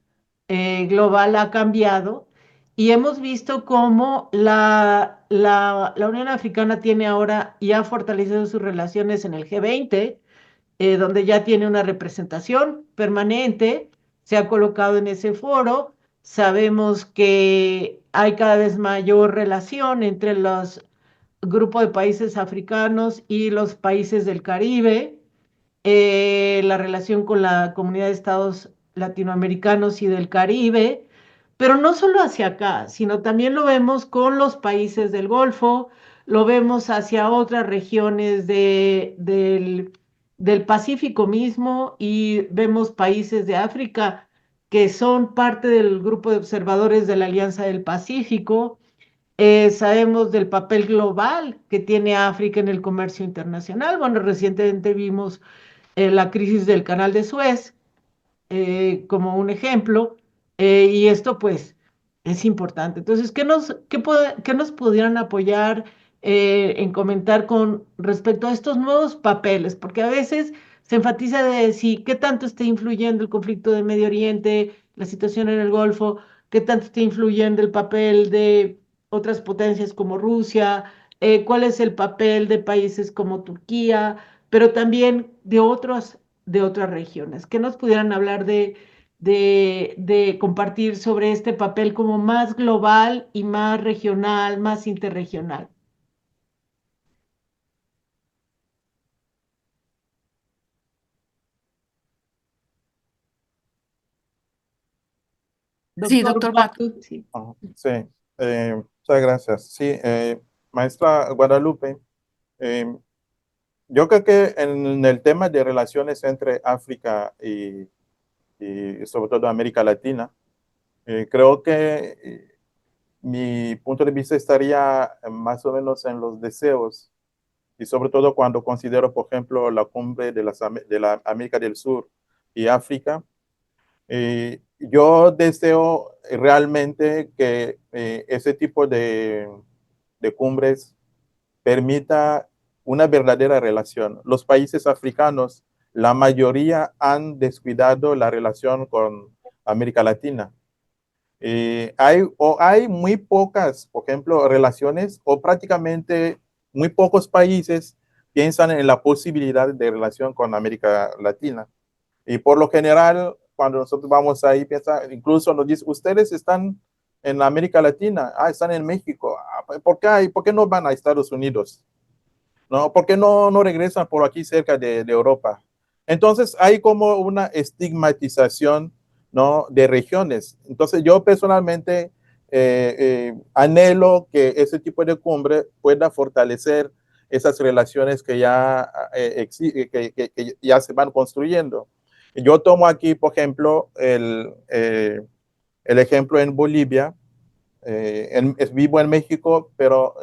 global ha cambiado y hemos visto cómo la Unión Africana tiene ahora y ha fortalecido sus relaciones en el G20, donde ya tiene una representación permanente, se ha colocado en ese foro. Sabemos que hay cada vez mayor relación entre los grupos de países africanos y los países del Caribe, la relación con la comunidad de estados latinoamericanos y del Caribe, pero no solo hacia acá, sino también lo vemos con los países del Golfo, lo vemos hacia otras regiones del Pacífico mismo, y vemos países de África que son parte del grupo de observadores de la Alianza del Pacífico. Sabemos del papel global que tiene África en el comercio internacional. Bueno, recientemente vimos la crisis del Canal de Suez, como un ejemplo, y esto pues es importante. Entonces, qué nos pudieran apoyar en comentar con respecto a estos nuevos papeles? Porque a veces se enfatiza de si qué tanto está influyendo el conflicto de Medio Oriente, la situación en el Golfo, qué tanto está influyendo el papel de otras potencias como Rusia, cuál es el papel de países como Turquía, pero también de otras regiones, que nos pudieran hablar de compartir sobre este papel como más global y más regional, más interregional. Sí, Doctor doctor Bato. Batu, sí. Sí, muchas gracias. Sí, maestra Guadalupe, yo creo que en el tema de relaciones entre África y sobre todo América Latina, creo que mi punto de vista estaría más o menos en los deseos y sobre todo cuando considero, por ejemplo, la cumbre de la América del Sur y África. Yo deseo realmente que ese tipo de cumbres permita una verdadera relación. Los países africanos, la mayoría han descuidado la relación con América Latina. Hay muy pocas, por ejemplo, relaciones, o prácticamente muy pocos países piensan en la posibilidad de relación con América Latina. Y por lo general, cuando nosotros vamos ahí, incluso nos dicen, ustedes están en América Latina, están en México, ¿por qué no van a Estados Unidos? ¿No? ¿Por qué no regresan por aquí cerca de Europa? Entonces hay como una estigmatización, ¿no?, de regiones. Entonces yo personalmente anhelo que ese tipo de cumbre pueda fortalecer esas relaciones que que ya se van construyendo. Yo tomo aquí, por ejemplo, el ejemplo en Bolivia. Vivo en México, pero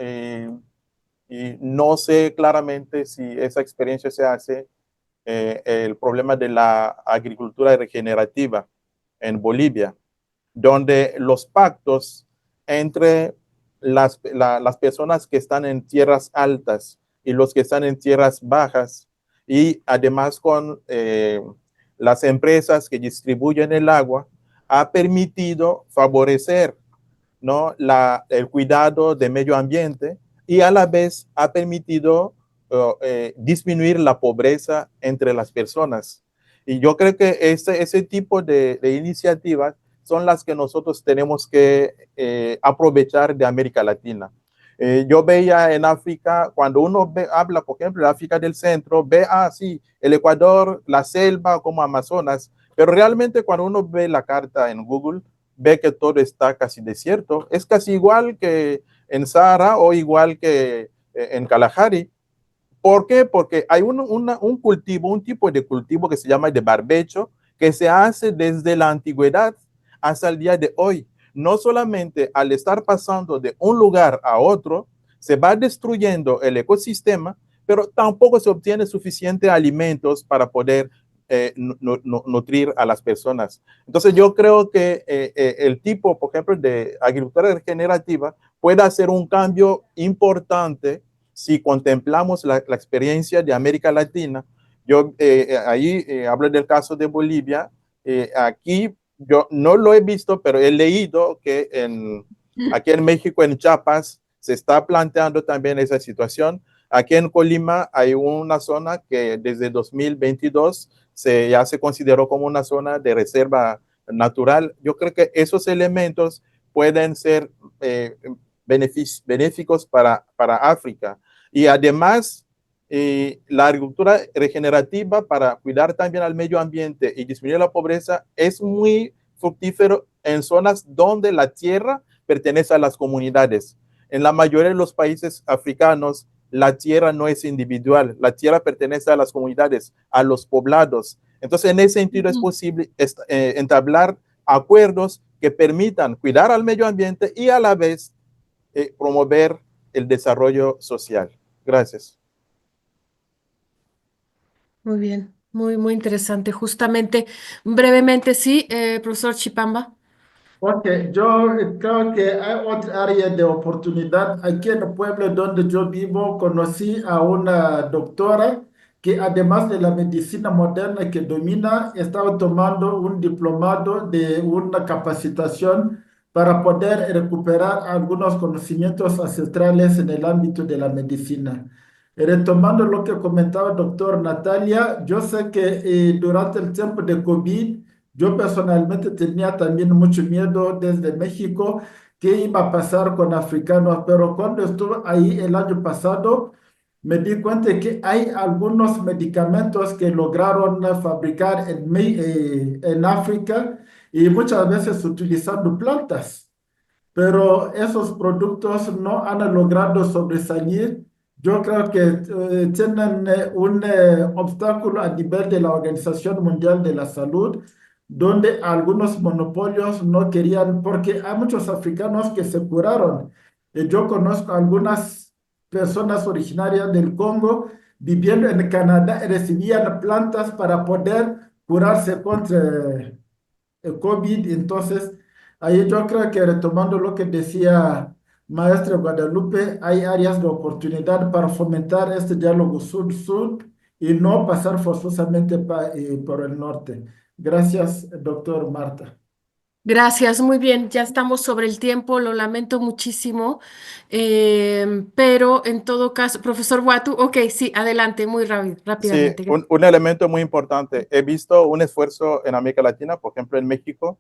y no sé claramente si esa experiencia se hace, el problema de la agricultura regenerativa en Bolivia, donde los pactos entre las personas que están en tierras altas y los que están en tierras bajas, y además con las empresas que distribuyen el agua, ha permitido favorecer, ¿no?, el cuidado del medio ambiente, y a la vez ha permitido disminuir la pobreza entre las personas. Y yo creo que ese tipo de iniciativas son las que nosotros tenemos que aprovechar de América Latina. Yo veía en África, cuando uno habla, por ejemplo, de África del Centro, ve así el Ecuador, la selva como Amazonas, pero realmente cuando uno ve la carta en Google, ve que todo está casi desierto. Es casi igual que en Sahara o igual que en Kalahari. ¿Por qué? Porque hay un cultivo, un tipo de cultivo que se llama de barbecho, que se hace desde la antigüedad hasta el día de hoy. No solamente al estar pasando de un lugar a otro, se va destruyendo el ecosistema, pero tampoco se obtiene suficiente alimentos para poder nutrir a las personas. Entonces yo creo que el tipo, por ejemplo, de agricultura regenerativa puede hacer un cambio importante si contemplamos la experiencia de América Latina. Yo ahí hablo del caso de Bolivia. Aquí yo no lo he visto, pero he leído que Aquí en México, en Chiapas, se está planteando también esa situación. Aquí en Colima hay una zona que desde 2022 ya se consideró como una zona de reserva natural. Yo creo que esos elementos pueden ser benéficos para África. Y además, la agricultura regenerativa para cuidar también al medio ambiente y disminuir la pobreza es muy fructífero en zonas donde la tierra pertenece a las comunidades. En la mayoría de los países africanos, la tierra no es individual, la tierra pertenece a las comunidades, a los poblados. Entonces, en ese sentido es posible entablar acuerdos que permitan cuidar al medio ambiente y a la vez promover el desarrollo social. Gracias. Muy bien, muy interesante. Justamente, brevemente, sí, profesor Chipamba. Ok, yo creo que hay otra área de oportunidad. Aquí en el pueblo donde yo vivo, conocí a una doctora que además de la medicina moderna que domina, estaba tomando un diplomado de una capacitación para poder recuperar algunos conocimientos ancestrales en el ámbito de la medicina. Retomando lo que comentaba el doctor Natalia, yo sé que durante el tiempo de COVID, yo personalmente tenía también mucho miedo desde México qué iba a pasar con africanos, pero cuando estuve ahí el año pasado, me di cuenta de que hay algunos medicamentos que lograron fabricar en África y muchas veces utilizando plantas, pero esos productos no han logrado sobresalir. Yo creo que tienen un obstáculo a nivel de la Organización Mundial de la Salud, donde algunos monopolios no querían, porque hay muchos africanos que se curaron. Yo conozco algunas personas originarias del Congo viviendo en Canadá y recibían plantas para poder curarse contra el COVID. Entonces, ahí yo creo que retomando lo que decía Maestra Guadalupe, hay áreas de oportunidad para fomentar este diálogo sur-sur y no pasar forzosamente por el norte. Gracias, doctor Marta. Gracias, muy bien, ya estamos sobre el tiempo, lo lamento muchísimo, pero en todo caso, profesor Watu, ok, sí, adelante, muy Sí, rápidamente. un elemento muy importante. He visto un esfuerzo en América Latina, por ejemplo en México,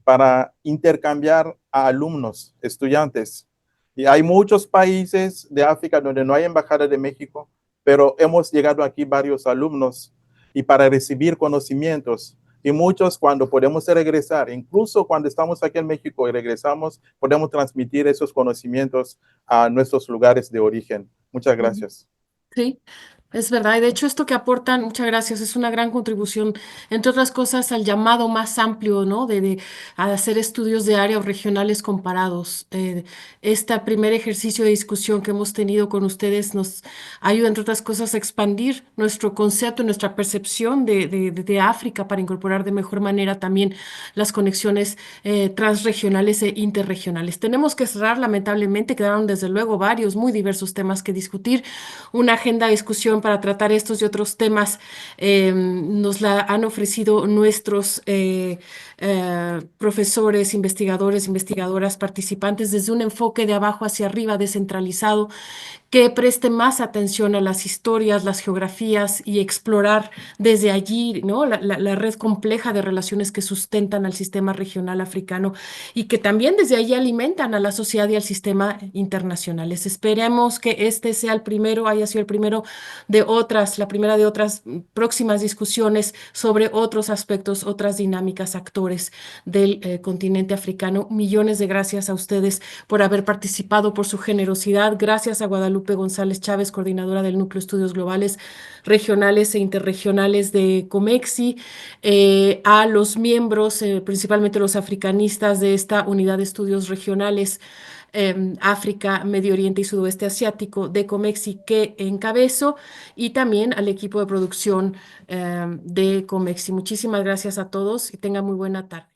para intercambiar a alumnos, estudiantes. Y hay muchos países de África donde no hay embajada de México, pero hemos llegado aquí varios alumnos y para recibir conocimientos. Y muchos cuando podemos regresar, incluso cuando estamos aquí en México y regresamos, podemos transmitir esos conocimientos a nuestros lugares de origen. Muchas gracias. Sí, es verdad. Y de hecho, esto que aportan, muchas gracias, es una gran contribución, entre otras cosas, al llamado más amplio, ¿no? A hacer estudios de áreas regionales comparados. Este primer ejercicio de discusión que hemos tenido con ustedes nos ayuda, entre otras cosas, a expandir nuestro concepto, nuestra percepción de África para incorporar de mejor manera también las conexiones transregionales e interregionales. Tenemos que cerrar, lamentablemente, quedaron desde luego varios muy diversos temas que discutir. Una agenda de discusión para tratar estos y otros temas nos la han ofrecido nuestros profesores, investigadores, investigadoras, participantes desde un enfoque de abajo hacia arriba, descentralizado, que preste más atención a las historias, las geografías y explorar desde allí, ¿no? La red compleja de relaciones que sustentan al sistema regional africano y que también desde allí alimentan a la sociedad y al sistema internacional. Esperemos que este sea el primero, haya sido el primero de otras, la primera de otras próximas discusiones sobre otros aspectos, otras dinámicas, actores del continente africano. Millones de gracias a ustedes por haber participado, por su generosidad. Gracias a Guadalupe González Chávez, coordinadora del Núcleo de Estudios Globales, Regionales e Interregionales de COMEXI, a los miembros, principalmente los africanistas de esta unidad de estudios regionales África, Medio Oriente y Sudoeste Asiático de COMEXI que encabezo y también al equipo de producción de COMEXI. Muchísimas gracias a todos y tengan muy buena tarde.